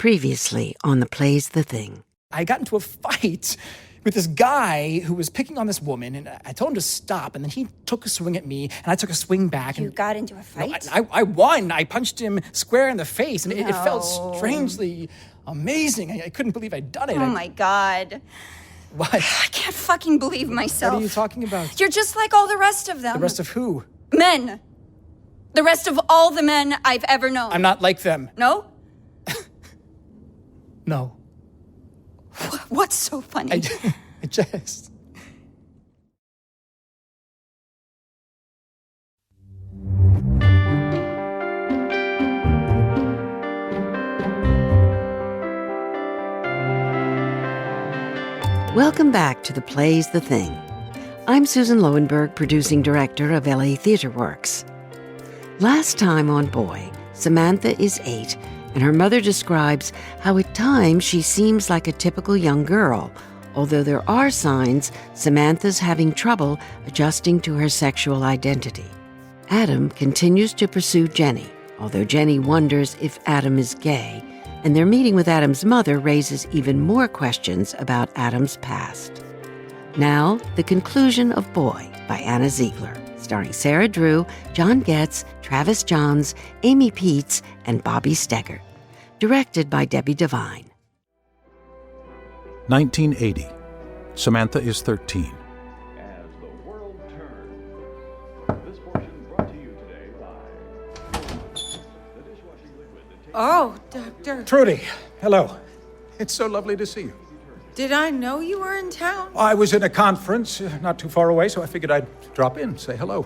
Previously on The Play's the Thing. I got into a fight with this guy who was picking on this woman, and I told him to stop, and then he took a swing at me, and I took a swing back. You got into a fight? No, I won. I punched him square in the face, and it felt strangely amazing. I couldn't believe I'd done it. Oh, my God. What? I can't fucking believe myself. What are you talking about? You're just like all the rest of them. The rest of who? Men. The rest of all the men I've ever known. I'm not like them. No? No. What's so funny? I just... Welcome back to The Play's the Thing. I'm Susan Lowenberg, producing director of LA Theater Works. Last time on Boy, Samantha is 8, and her mother describes how at times she seems like a typical young girl, although there are signs Samantha's having trouble adjusting to her sexual identity. Adam continues to pursue Jenny, although Jenny wonders if Adam is gay, and their meeting with Adam's mother raises even more questions about Adam's past. Now, the conclusion of Boy by Anna Ziegler, starring Sarah Drew, John Getz, Travis Johns, Amy Peets, and Bobby Steggert. Directed by Debbie Devine. 1980. Samantha is 13. As the world turns. This portion brought to you today by the dishwashing liquid that takes... Oh, Doctor. Trudy, hello. It's so lovely to see you. Did I know you were in town? I was in a conference not too far away, so I figured I'd drop in, say hello.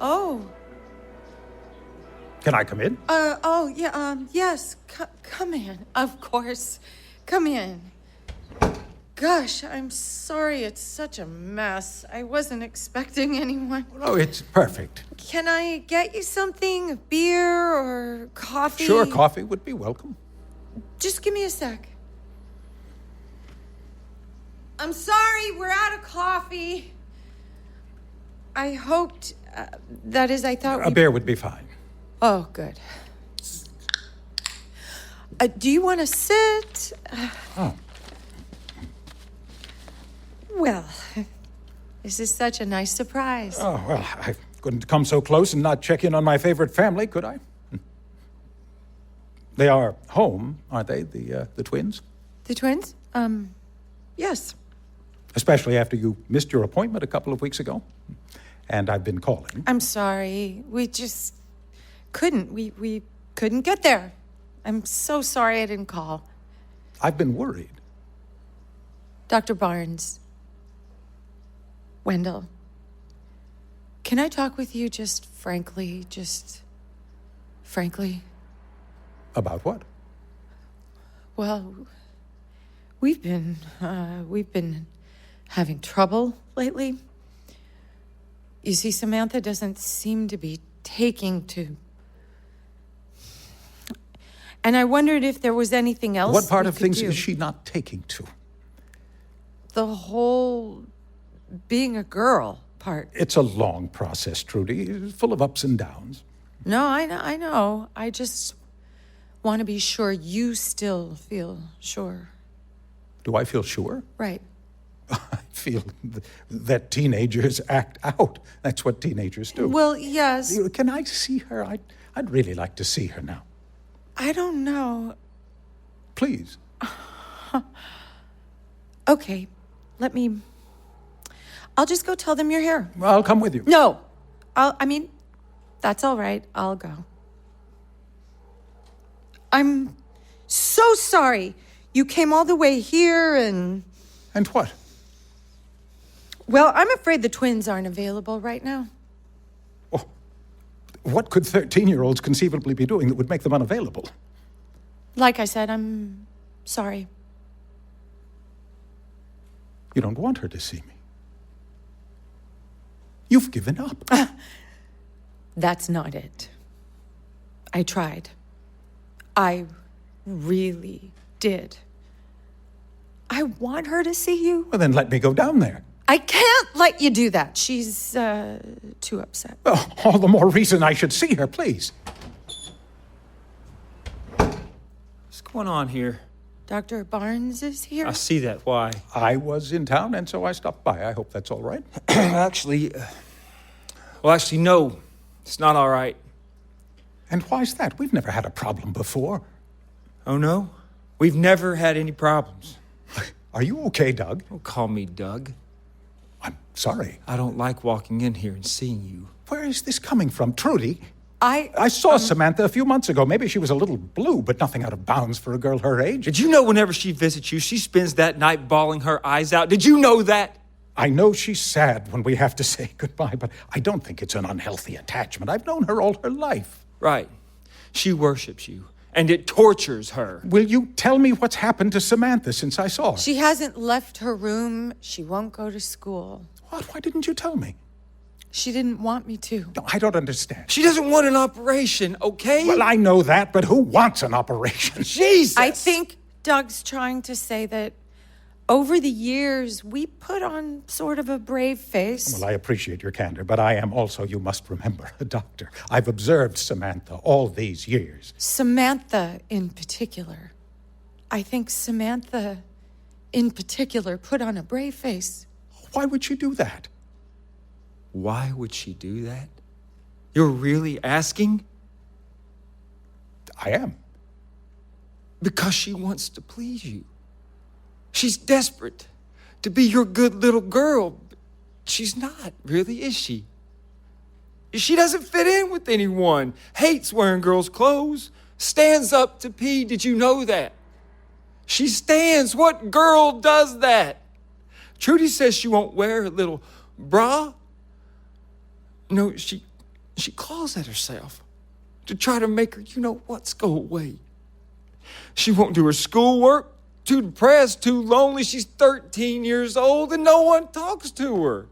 Oh. Can I come in? Yes. Come in. Of course. Come in. Gosh, I'm sorry it's such a mess. I wasn't expecting anyone. Oh, it's perfect. Can I get you something? A beer or coffee? Sure, coffee would be welcome. Just give me a sec. I'm sorry, we're out of coffee. I hoped, I thought A beer would be fine. Oh, good. Do you want to sit? Oh. Well, this is such a nice surprise. Oh, well, I couldn't come so close and not check in on my favorite family, could I? They are home, aren't they, the twins? The twins? Yes. Especially after you missed your appointment a couple of weeks ago. And I've been calling. I'm sorry. We just couldn't. We couldn't get there. I'm so sorry I didn't call. I've been worried. Dr. Barnes. Wendell. Can I talk with you just frankly? About what? Well, we've been having trouble lately. You see, Samantha doesn't seem to be taking to... And I wondered if there was anything else What part we of could things do. is she not taking to? The whole being a girl part. It's a long process, Trudy, full of ups and downs. No, I know. I just want to be sure you still feel sure. Do I feel sure? Right. I feel that teenagers act out. That's what teenagers do. Well, yes. Can I see her? I'd really like to see her now. I don't know. Please. Okay, I'll just go tell them you're here. I'll come with you. No, that's all right. I'll go. I'm so sorry. You came all the way here and... And what? Well, I'm afraid the twins aren't available right now. Oh, what could 13-year-olds conceivably be doing that would make them unavailable? Like I said, I'm sorry. You don't want her to see me. You've given up. That's not it. I tried. I really did. I want her to see you. Well, then let me go down there. I can't let you do that. She's too upset. Oh, all the more reason I should see her, please. What's going on here? Dr. Barnes is here? I see that. Why? I was in town, and so I stopped by. I hope that's all right. Actually, no. It's not all right. And why's that? We've never had a problem before. Oh, no? We've never had any problems. Are you okay, Doug? Don't call me Doug. I'm sorry. I don't like walking in here and seeing you. Where is this coming from? Trudy? I saw Samantha a few months ago. Maybe she was a little blue, but nothing out of bounds for a girl her age. Did you know whenever she visits you, she spends that night bawling her eyes out? Did you know that? I know she's sad when we have to say goodbye, but I don't think it's an unhealthy attachment. I've known her all her life. Right. She worships you, and it tortures her. Will you tell me what's happened to Samantha since I saw her? She hasn't left her room. She won't go to school. What? Why didn't you tell me? She didn't want me to. No, I don't understand. She doesn't want an operation, okay? Well, I know that, but who wants an operation? Jesus! I think Doug's trying to say that over the years, we put on sort of a brave face. Well, I appreciate your candor, but I am also, you must remember, a doctor. I've observed Samantha all these years. Samantha in particular. I think Samantha in particular put on a brave face. Why would she do that? Why would she do that? You're really asking? I am. Because she wants to please you. She's desperate to be your good little girl. She's not, really, is she? She doesn't fit in with anyone. Hates wearing girls' clothes. Stands up to pee. Did you know that? She stands. What girl does that? Trudy says she won't wear her little bra. No, she claws at herself to try to make her, go away. She won't do her schoolwork. Too depressed, too lonely. She's 13 years old and no one talks to her.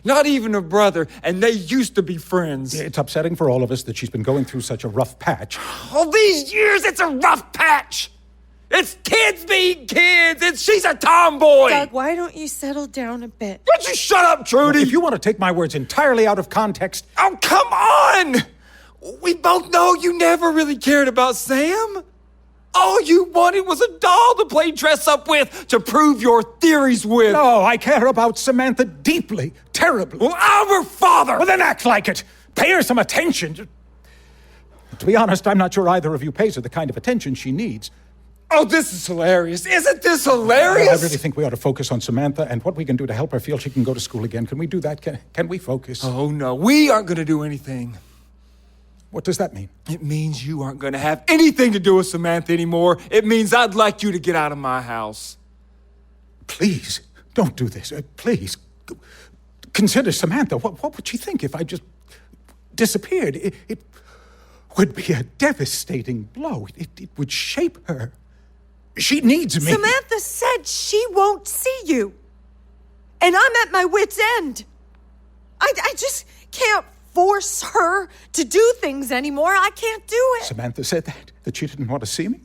Not even her brother, and they used to be friends. It's upsetting for all of us that she's been going through such a rough patch. All these years, it's a rough patch. It's kids being kids. She's a tomboy. Doug, why don't you settle down a bit? Don't you shut up, Trudy. If you want to take my words entirely out of context... Oh, come on. We both know you never really cared about Sam. All you wanted was a doll to play dress up with, to prove your theories with. No, I care about Samantha deeply, terribly. Well, I'm her father. Well, then act like it. Pay her some attention. To be honest, I'm not sure either of you pays her the kind of attention she needs. Oh, this is hilarious. Isn't this hilarious? I really think we ought to focus on Samantha and what we can do to help her feel she can go to school again. Can we do that? Can we focus? Oh, no. We aren't going to do anything. What does that mean? It means you aren't going to have anything to do with Samantha anymore. It means I'd like you to get out of my house. Please, don't do this. Please. Consider Samantha. What would she think if I just disappeared? It would be a devastating blow. It would shape her. She needs me. Samantha said she won't see you. And I'm at my wit's end. I just can't force her to do things anymore. I can't do it. Samantha said that she didn't want to see me?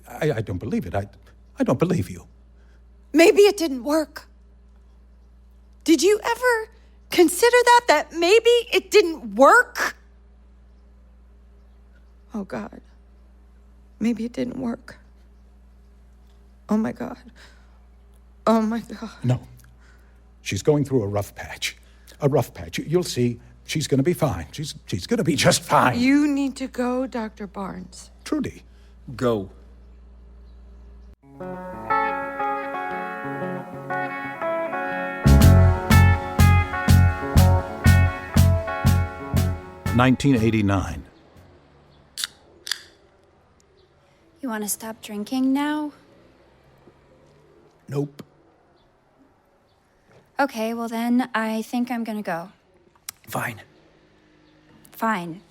I don't believe it. I don't believe you. Maybe it didn't work. Did you ever consider that maybe it didn't work? Oh, God. Maybe it didn't work. Oh, my God. Oh, my God. No. She's going through a rough patch. A rough patch. You'll see. She's going to be fine. She's going to be just fine. You need to go, Dr. Barnes. Trudy. Go. (1989). You want to stop drinking now? Nope. Okay, well then, I think I'm gonna go. Fine. Fine.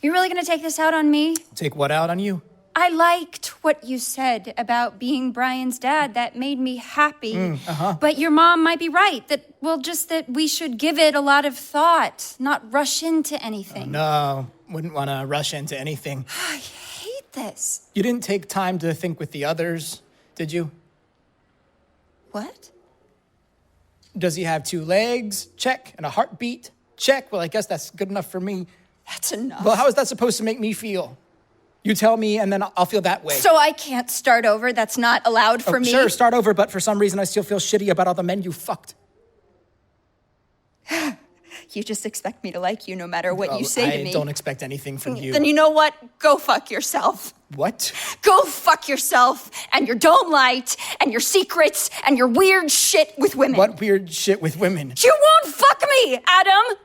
You really gonna take this out on me? Take what out on you? I liked what you said about being Brian's dad. That made me happy. But your mom might be right that we should give it a lot of thought, not rush into anything. No, wouldn't want to rush into anything. I hate this. You didn't take time to think with the others, did you? What? Does he have 2 legs? Check. And a heartbeat? Check. Well, I guess that's good enough for me. That's enough. Well, how is that supposed to make me feel? You tell me, and then I'll feel that way. So I can't start over? That's not allowed for me? Sure, start over, but for some reason I still feel shitty about all the men you fucked. You just expect me to like you no matter what you say to me. I don't expect anything from you. Then you know what? Go fuck yourself. What? Go fuck yourself and your dome light and your secrets and your weird shit with women. What weird shit with women? You won't fuck me, Adam.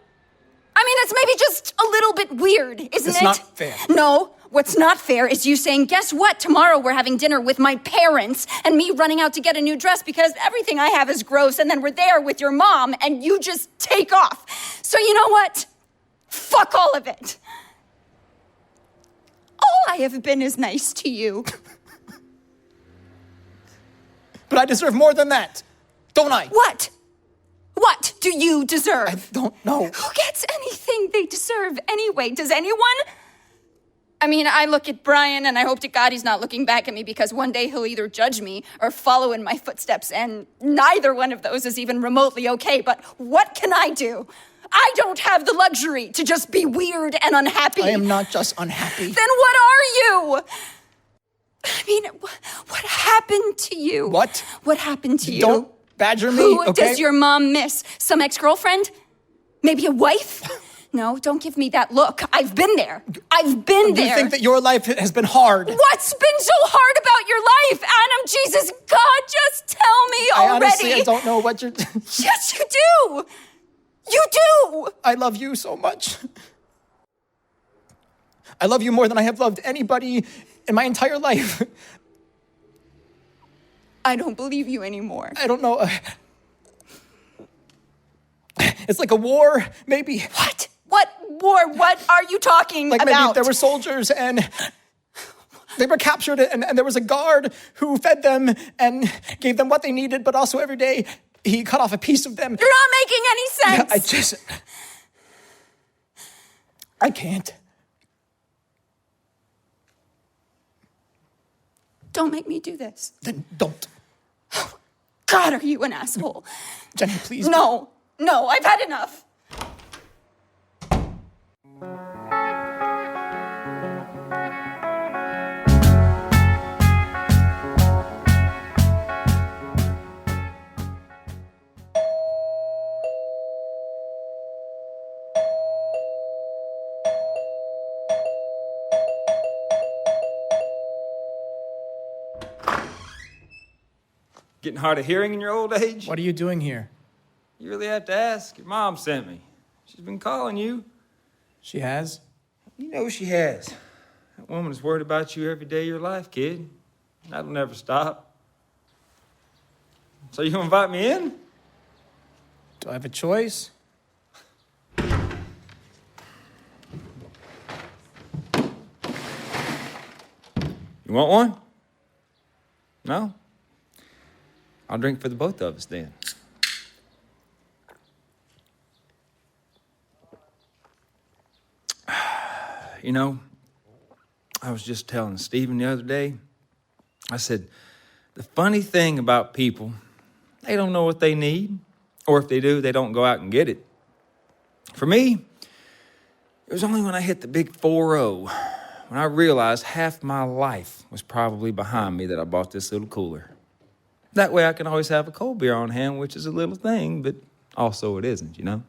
I mean, it's maybe just a little bit weird, isn't it? It's not fair. No, what's not fair is you saying, guess what? Tomorrow we're having dinner with my parents and me running out to get a new dress because everything I have is gross, and then we're there with your mom and you just take off. So you know what? Fuck all of it. All I have been is nice to you. But I deserve more than that, don't I? What? What do you deserve? I don't know. Who gets anything they deserve anyway? Does anyone? I mean, I look at Brian and I hope to God he's not looking back at me because one day he'll either judge me or follow in my footsteps, and neither one of those is even remotely okay. But what can I do? I don't have the luxury to just be weird and unhappy. I am not just unhappy. Then what are you? I mean, what happened to you? What? What happened to you? Don't badger me, Who okay? does your mom miss? Some ex-girlfriend? Maybe a wife? No, don't give me that look. I've been there. I've been there. You think that your life has been hard? What's been so hard about your life, Adam? Jesus, God, just tell me already. Honestly, I don't know what you're... Yes, you do. You do. I love you so much. I love you more than I have loved anybody in my entire life. I don't believe you anymore. I don't know. It's like a war, maybe. What? What war? What are you talking Like about? maybe there were soldiers and they were captured, and there was a guard who fed them and gave them what they needed, but also every day he cut off a piece of them. You're not making any sense. I can't. Don't make me do this. Then don't. God, are you an asshole? Jenny, please. No, I've had enough. Getting hard of hearing in your old age? What are you doing here? You really have to ask. Your mom sent me. She's been calling you. She has? You know she has. That woman is worried about you every day of your life, kid. That'll never stop. So you gonna invite me in? Do I have a choice? You want one? No? I'll drink for the both of us then. You know, I was just telling Stephen the other day, I said, the funny thing about people, they don't know what they need, or if they do, they don't go out and get it. For me, it was only when I hit the big 4-0, when I realized half my life was probably behind me, that I bought this little cooler. That way I can always have a cold beer on hand, which is a little thing, but also it isn't, you know?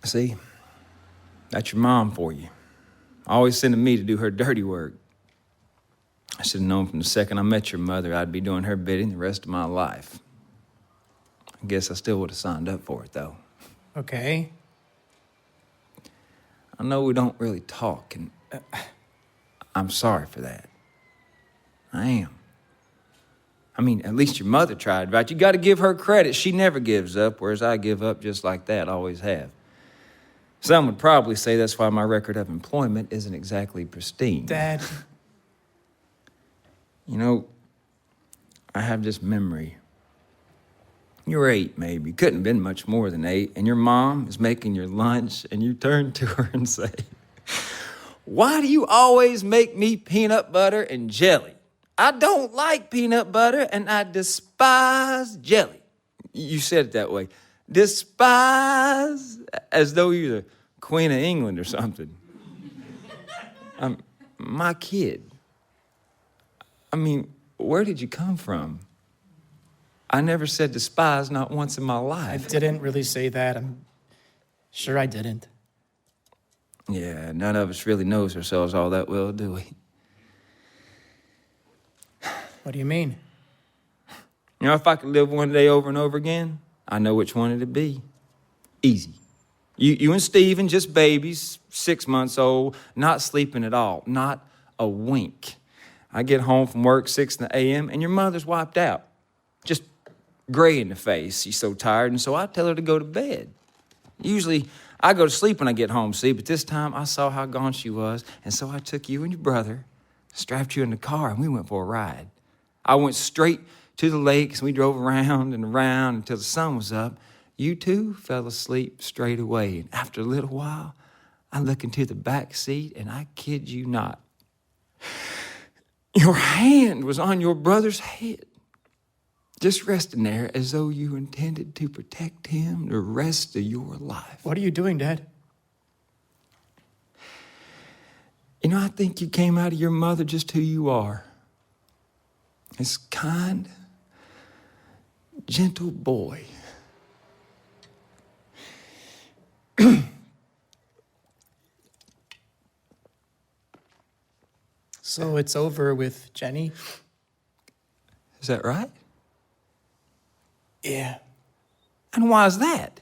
See, that's your mom for you. Always sending me to do her dirty work. I should have known from the second I met your mother I'd be doing her bidding the rest of my life. I guess I still would have signed up for it, though. Okay. I know we don't really talk, and I'm sorry for that. I am. I mean, at least your mother tried, right? You got to give her credit. She never gives up, whereas I give up just like that, always have. Some would probably say that's why my record of employment isn't exactly pristine. Dad. You know, I have this memory. You were 8, maybe. Couldn't have been much more than 8. And your mom is making your lunch, and you turn to her and say, "Why do you always make me peanut butter and jelly? I don't like peanut butter, and I despise jelly." You said it that way. Despise, as though you're the Queen of England or something. My kid. I mean, where did you come from? I never said despise, not once in my I life. didn't really say that. I'm sure I didn't. Yeah, none of us really knows ourselves all that well, do we? What do you mean? You know, if I could live one day over and over again, I know which one it'd be. Easy. You and Stephen, just babies, 6 months old, not sleeping at all, not a wink. I get home from work 6 a.m. and your mother's wiped out. Just gray in the face. She's so tired, and so I tell her to go to bed. Usually, I go to sleep when I get home, see, but this time I saw how gone she was, and so I took you and your brother, strapped you in the car, and we went for a ride. I went straight to the lakes, and we drove around and around until the sun was up. You two fell asleep straight away, and after a little while, I look into the back seat, and I kid you not, your hand was on your brother's head, just resting there as though you intended to protect him the rest of your life. What are you doing, Dad? You know, I think you came out of your mother just who you are. This kind, gentle boy. So it's over with Jenny? Is that right? Yeah. And why is that?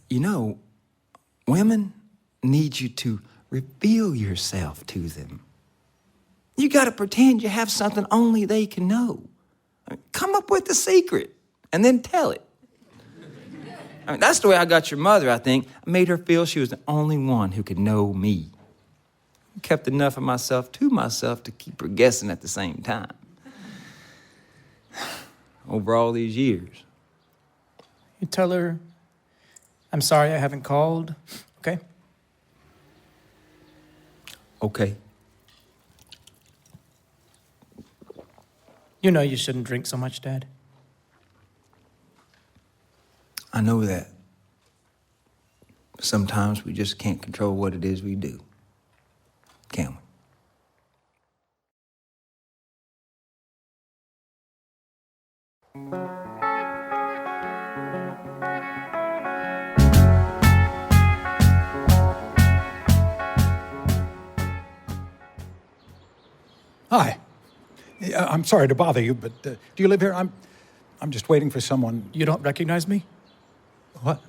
You know, women need you to reveal yourself to them. You got to pretend you have something only they can know. I mean, come up with the secret and then tell it. I mean, that's the way I got your mother, I think. I made her feel she was the only one who could know me. I kept enough of myself to myself to keep her guessing at the same time. Over all these years. You tell her, I'm sorry I haven't called, okay? Okay. You know you shouldn't drink so much, Dad. I know that. Sometimes we just can't control what it is we do. Can we? Hi. I'm sorry to bother you, but do you live here? I'm just waiting for someone. You don't recognize me? What?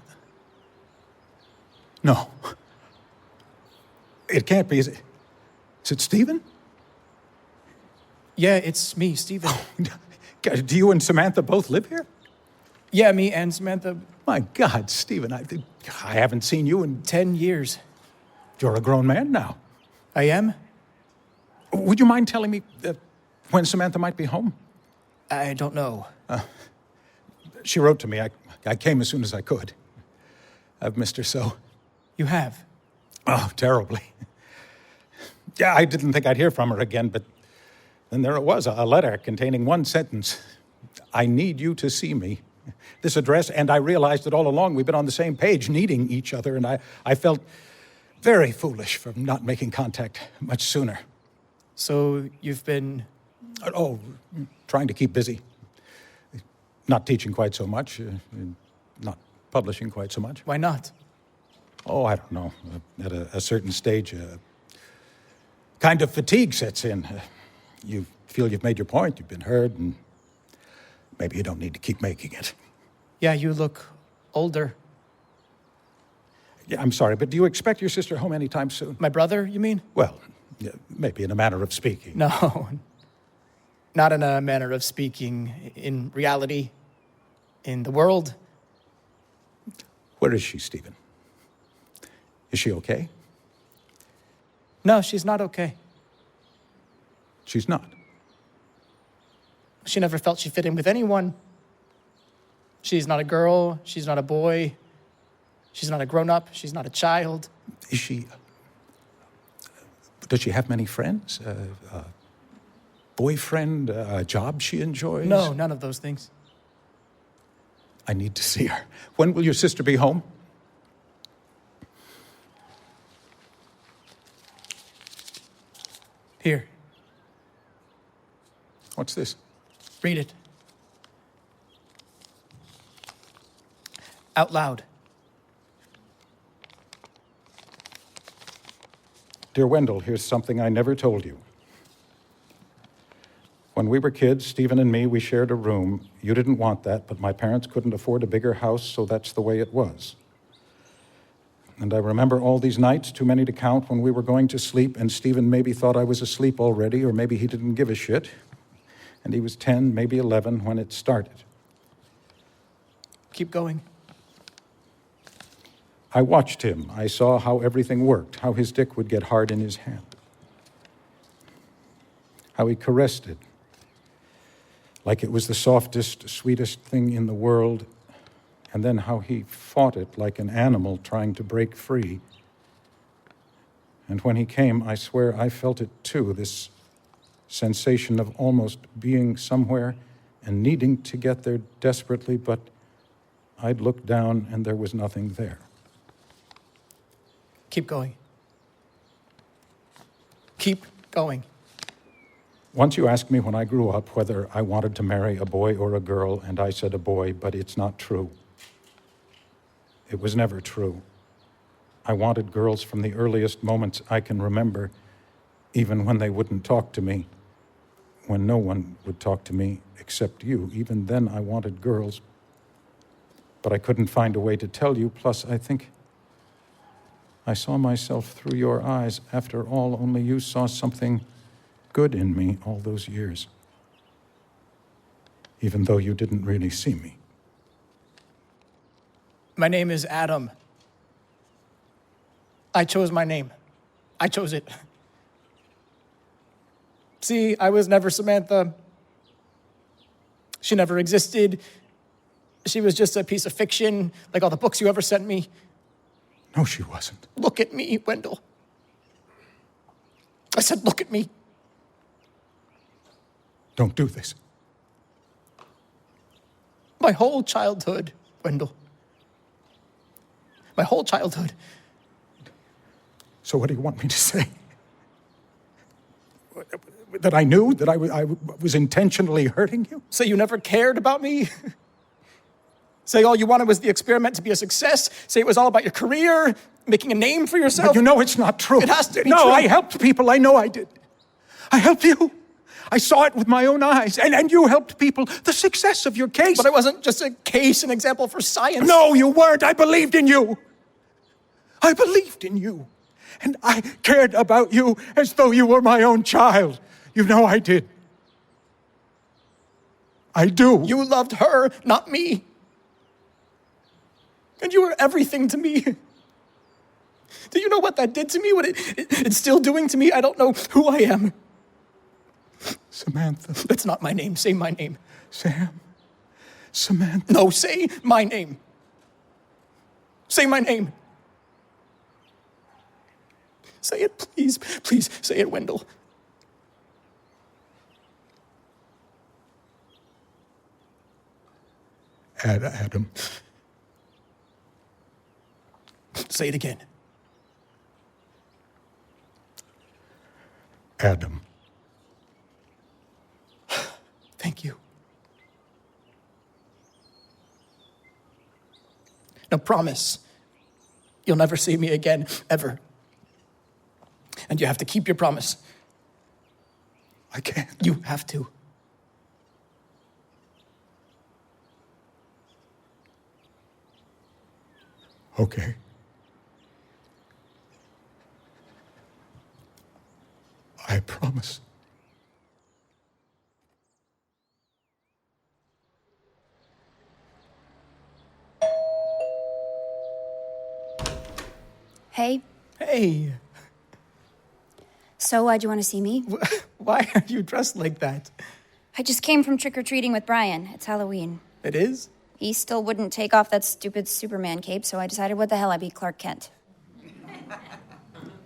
No. It can't be. Is it Stephen? Yeah, it's me, Stephen. Do you and Samantha both live here? Yeah, me and Samantha. My God, Stephen, I haven't seen you in 10 years. You're a grown man now. I am? Would you mind telling me when Samantha might be home? I don't know. She wrote to me. I came as soon as I could. I've missed her so. You have? Oh, terribly. Yeah, I didn't think I'd hear from her again, but then there it was, a letter containing one sentence. I need you to see me. This address, and I realized that all along we've been on the same page, needing each other, and I felt very foolish for not making contact much sooner. So you've been... Oh, trying to keep busy. Not teaching quite so much, not publishing quite so much. Why not? Oh, I don't know. At a certain stage, kind of fatigue sets in. You feel you've made your point, you've been heard, and maybe you don't need to keep making it. Yeah, you look older. Yeah, I'm sorry, but do you expect your sister home anytime soon? My brother, you mean? Well, yeah, maybe in a manner of speaking. No, not in a manner of speaking. In reality, in the world. Where is she, Stephen? Is she okay? No, she's not okay. She's not. She never felt she fit in with anyone. She's not a girl. She's not a boy. She's not a grown-up. She's not a child. Is she... Does she have many friends? A boyfriend? A job she enjoys? No, none of those things. I need to see her. When will your sister be home? Here, What's this? read it. Out loud. Dear Wendell, here's something I never told you. When we were kids, Stephen and me, we shared a room. You didn't want that, but my parents couldn't afford a bigger house, so that's the way it was. And I remember all these nights, too many to count, when we were going to sleep, and Stephen maybe thought I was asleep already, or maybe he didn't give a shit. And he was 10, maybe 11, when it started. Keep going. I watched him. I saw how everything worked, how his dick would get hard in his hand, how he caressed it, like it was the softest, sweetest thing in the world, and then how he fought it like an animal trying to break free. And when he came, I swear I felt it too, this sensation of almost being somewhere and needing to get there desperately, but I'd look down and there was nothing there. Keep going. Keep going. Once you asked me when I grew up whether I wanted to marry a boy or a girl, and I said a boy, but it's not true. It was never true. I wanted girls from the earliest moments I can remember, even when they wouldn't talk to me, when no one would talk to me except you. Even then I wanted girls, but I couldn't find a way to tell you. Plus, I think I saw myself through your eyes. After all, only you saw something good in me all those years, even though you didn't really see me. My name is Adam. I chose my name. I chose it. See, I was never Samantha. She never existed. She was just a piece of fiction, like all the books you ever sent me. No, she wasn't. Look at me, Wendell. I said, look at me. Don't do this. My whole childhood, Wendell. My whole childhood. So what do you want me to say? That I knew that I was intentionally hurting you? Say you never cared about me? Say all you wanted was the experiment to be a success? Say it was all about your career, making a name for yourself? But you know it's not true. It has to be no, true. I helped people. I know I did. I helped you. I saw it with my own eyes. And you helped people. The success of your case. But I wasn't just a case, an example for science. No, you weren't. I believed in you. I believed in you. And I cared about you as though you were my own child. You know I did. I do. You loved her, not me. And you were everything to me. Do you know what that did to me? What it's still doing to me? I don't know who I am. Samantha. That's not my name. Say my name. Sam. Samantha. No, say my name. Say my name. Say it, please. Please, say it, Wendell. Adam. Say it again. Adam. Thank you. Now promise, you'll never see me again, ever. And you have to keep your promise. I can't. You have to. Okay. I promise. Hey, Hey, so why'd you want to see me? why are you dressed like that? I just came from trick-or-treating with Brian. It's Halloween. It is? He still wouldn't take off that stupid Superman cape, so I decided what the hell I'd be Clark Kent.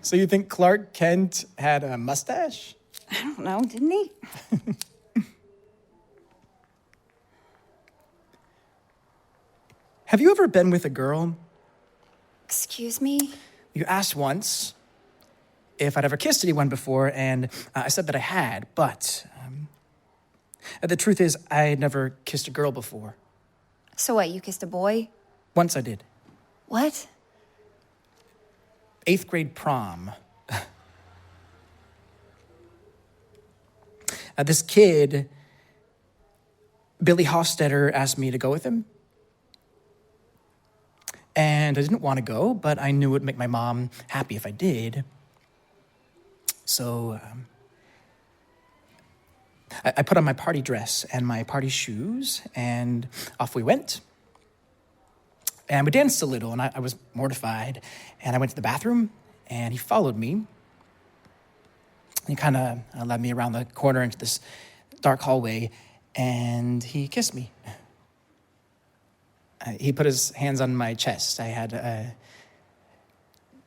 So you think Clark Kent had a mustache? I don't know, didn't he? Have you ever been with a girl? Excuse me? You asked once, if I'd ever kissed anyone before, and I said that I had, but the truth is I had never kissed a girl before. So what, you kissed a boy? Once I did. What? 8th grade prom. This kid, Billy Hofstetter, asked me to go with him. And I didn't want to go, but I knew it would make my mom happy if I did. So I put on my party dress and my party shoes, and off we went. And we danced a little, and I was mortified. And I went to the bathroom, and he followed me. He kind of led me around the corner into this dark hallway, and he kissed me. He put his hands on my chest. I had a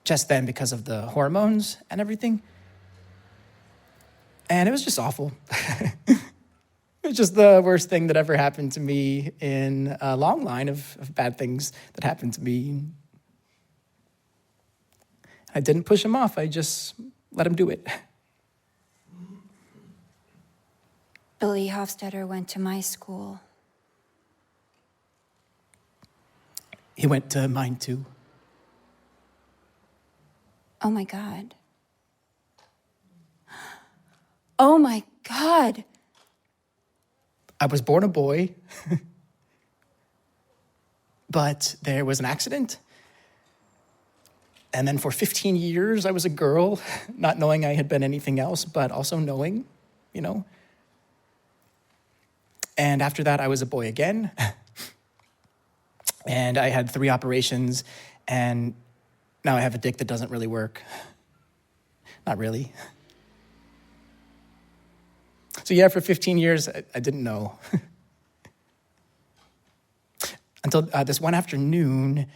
chest then because of the hormones and everything. And it was just awful. It was just the worst thing that ever happened to me in a long line of bad things that happened to me. I didn't push him off. I just let him do it. Billy Hofstetter went to my school. He went to mine too. Oh my God. Oh my God. I was born a boy, but there was an accident. And then for 15 years, I was a girl, not knowing I had been anything else, but also knowing, you know. And after that, I was a boy again. And I had 3 operations, and now I have a dick that doesn't really work. Not really. So yeah, for 15 years, I didn't know. Until this one afternoon,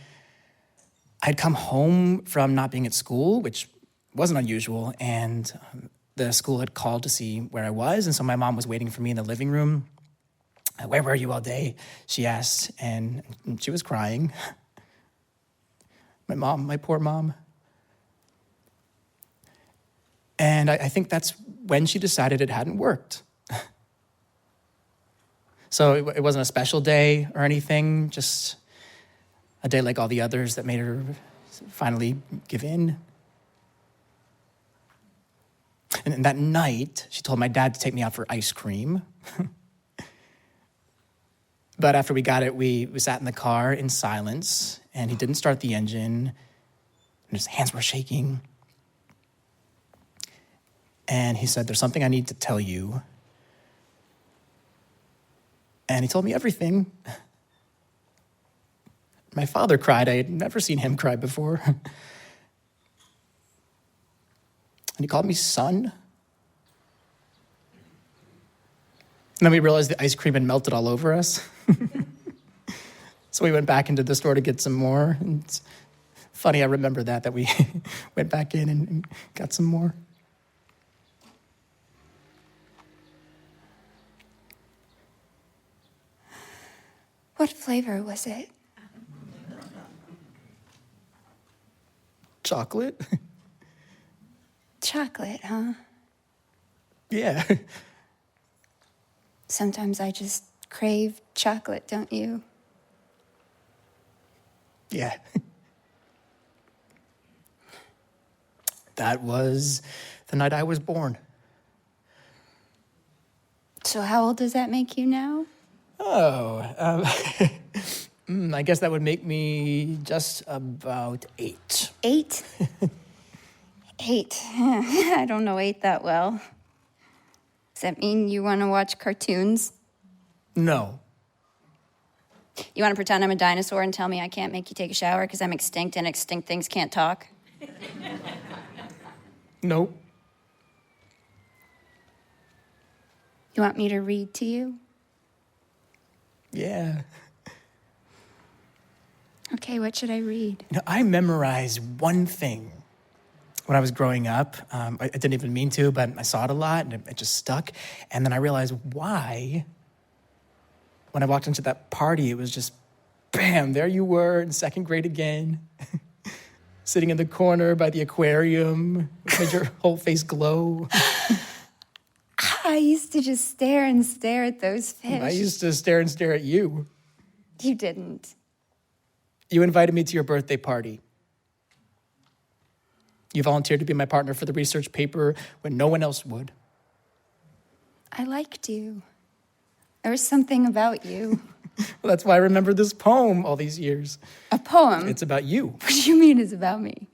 I'd come home from not being at school, which wasn't unusual, and the school had called to see where I was, and so my mom was waiting for me in the living room. Where were you all day? She asked, and she was crying. My mom, my poor mom. And I think that's when she decided it hadn't worked. So it wasn't a special day or anything, just a day like all the others that made her finally give in. And that night, she told my dad to take me out for ice cream. But after we got it, we sat in the car in silence, and he didn't start the engine, and his hands were shaking. And he said, "There's something I need to tell you." And he told me everything. My father cried. I had never seen him cry before. And he called me son. And then we realized the ice cream had melted all over us. So we went back into the store to get some more. And it's funny, I remember that we went back in and got some more. What flavor was it? Chocolate? Chocolate, huh? Yeah. Sometimes I just crave chocolate, don't you? Yeah. That was the night I was born. So how old does that make you now? I guess that would make me just about 8. 8? 8. I don't know 8 that well. Does that mean you want to watch cartoons? No. You want to pretend I'm a dinosaur and tell me I can't make you take a shower because I'm extinct and extinct things can't talk? Nope. You want me to read to you? Yeah. Okay, what should I read? You know, I memorized one thing when I was growing up. I didn't even mean to, but I saw it a lot, and it just stuck. And then I realized why. When I walked into that party, it was just, bam, there you were in 2nd grade again. sitting in the corner by the aquarium, which made your whole face glow. I used to just stare and stare at those fish. I used to stare and stare at you. You didn't. You invited me to your birthday party. You volunteered to be my partner for the research paper when no one else would. I liked you. There was something about you. Well, that's why I remember this poem all these years. A poem? It's about you. What do you mean it's about me?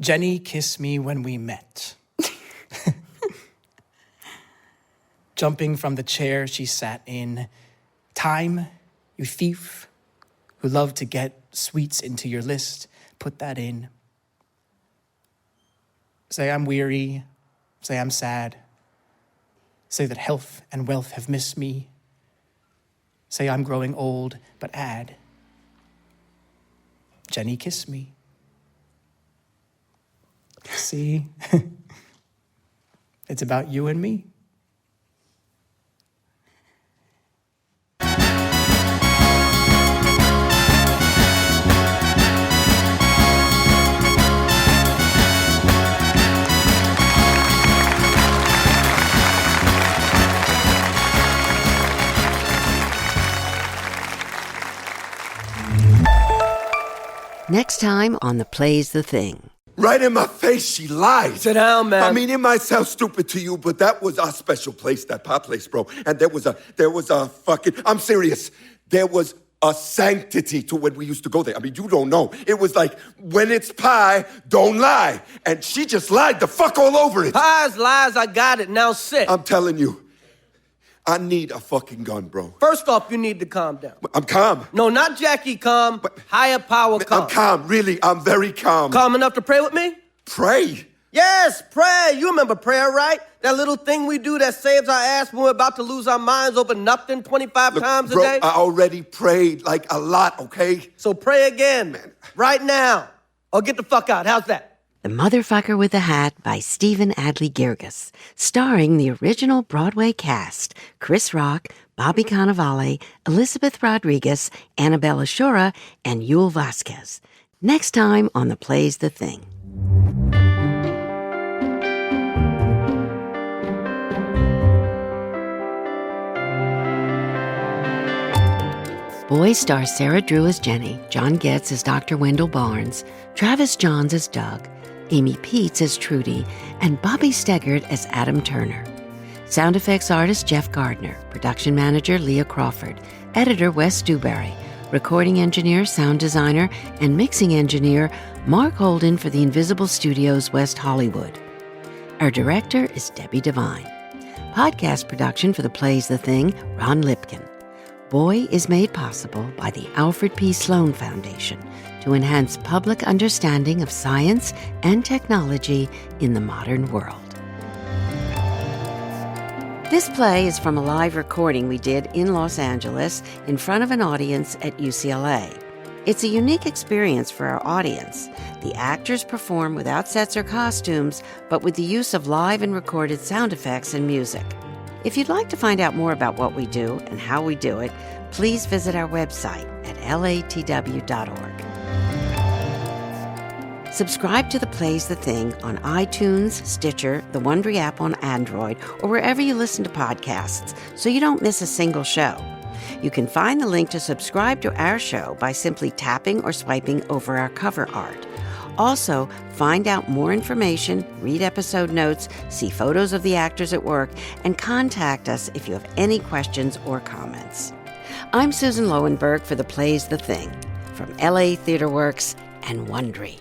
Jenny kissed me when we met. Jumping from the chair she sat in. Time, you thief, who love to get sweets into your list, put that in. Say I'm weary, say I'm sad. Say that health and wealth have missed me. Say I'm growing old, but add, Jenny kissed me. See? It's about you and me. Next time on The Play's the Thing. Right in my face, she lied. Sit down, man. I mean, it might sound stupid to you, but that was our special place, that pie place, bro. And there was a fucking, I'm serious. There was a sanctity to when we used to go there. I mean, you don't know. It was like, when it's pie, don't lie. And she just lied the fuck all over it. Pies, lies, I got it. Now sit. I'm telling you, I need a fucking gun, bro. First off, you need to calm down. I'm calm. No, not Jackie calm. Higher power calm. I'm calm, really. I'm very calm. Calm enough to pray with me? Pray? Yes, pray. You remember prayer, right? That little thing we do that saves our ass when we're about to lose our minds over nothing 25 times a day? I already prayed, like, a lot, okay? So pray again, man. Right now. Or get the fuck out. How's that? The Motherfucker with a Hat by Stephen Adly Girgis, starring the original Broadway cast, Chris Rock, Bobby Cannavale, Elizabeth Rodriguez, Annabella Shura, and Yul Vasquez. Next time on The Play's the Thing. Boy stars Sarah Drew as Jenny, John Getz as Dr. Wendell Barnes, Travis Johns as Doug, Amy Peets as Trudy, and Bobby Steggert as Adam Turner. Sound effects artist Jeff Gardner, production manager Leah Crawford, editor Wes Dewberry, recording engineer, sound designer, and mixing engineer Mark Holden for the Invisible Studios West Hollywood. Our director is Debbie Devine. Podcast production for The Play's the Thing, Ron Lipkin. Boy is made possible by the Alfred P. Sloan Foundation to enhance public understanding of science and technology in the modern world. This play is from a live recording we did in Los Angeles in front of an audience at UCLA. It's a unique experience for our audience. The actors perform without sets or costumes, but with the use of live and recorded sound effects and music. If you'd like to find out more about what we do and how we do it, please visit our website at latw.org. Subscribe to The Play's the Thing on iTunes, Stitcher, the Wondery app on Android, or wherever you listen to podcasts so you don't miss a single show. You can find the link to subscribe to our show by simply tapping or swiping over our cover art. Also, find out more information, read episode notes, see photos of the actors at work, and contact us if you have any questions or comments. I'm Susan Lowenberg for The Play's the Thing, from LA Theater Works and Wondery.